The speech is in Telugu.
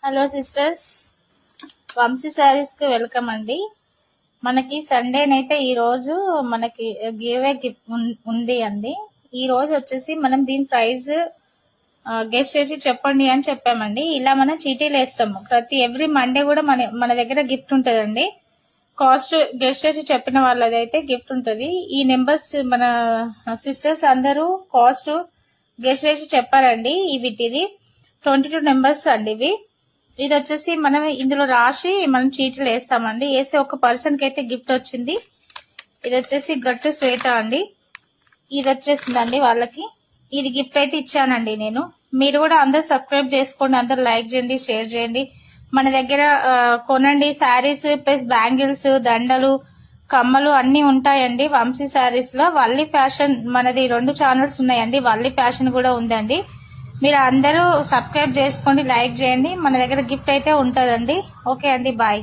హలో సిస్టర్స్, వంశీ శారీస్ కి వెల్కమ్ అండి. మనకి సండేనైతే ఈ రోజు మనకి గివ్ గిఫ్ట్ ఉంది అండి. ఈ రోజు వచ్చేసి మనం దీని ప్రైస్ గెస్ట్ చేసి చెప్పండి అని చెప్పామండి. ఇలా మనం చీటీలు వేస్తాము. ఎవ్రీ మండే కూడా మన దగ్గర గిఫ్ట్ ఉంటుందండి. కాస్ట్ గెస్ట్ చేసి చెప్పిన వాళ్ళదైతే గిఫ్ట్ ఉంటుంది. ఈ నెంబర్స్ మన సిస్టర్స్ అందరూ కాస్ట్ గెస్ట్ చేసి చెప్పారండి. వీటిది 22 నెంబర్స్ అండి. ఇది వచ్చేసి మనం ఇందులో రాసి మనం చీటీలు వేస్తామండి. వేసి ఒక పర్సన్ కి అయితే గిఫ్ట్ వచ్చింది. ఇది వచ్చేసి గట్టు శ్వేత అండి. ఇది వచ్చేసిందండి వాళ్ళకి. ఇది గిఫ్ట్ అయితే ఇచ్చానండి నేను. మీరు కూడా అందరు సబ్స్క్రైబ్ చేసుకోండి, అందరు లైక్ చేయండి, షేర్ చేయండి. మన దగ్గర కొనండి. శారీస్ ప్లస్ బ్యాంగిల్స్, దండలు, కమ్మలు అన్ని ఉంటాయండి వంశీ శారీస్ లో. వల్లి ఫ్యాషన్ మనది 2 ఛానల్స్ ఉన్నాయండి. వల్లి ఫ్యాషన్ కూడా ఉందండి. మీరు అందరూ సబ్స్క్రైబ్ చేసుకోండి, లైక్ చేయండి. మన దగ్గర గిఫ్ట్ అయితే ఉంటుందండి. ఓకే అండి, బాయ్.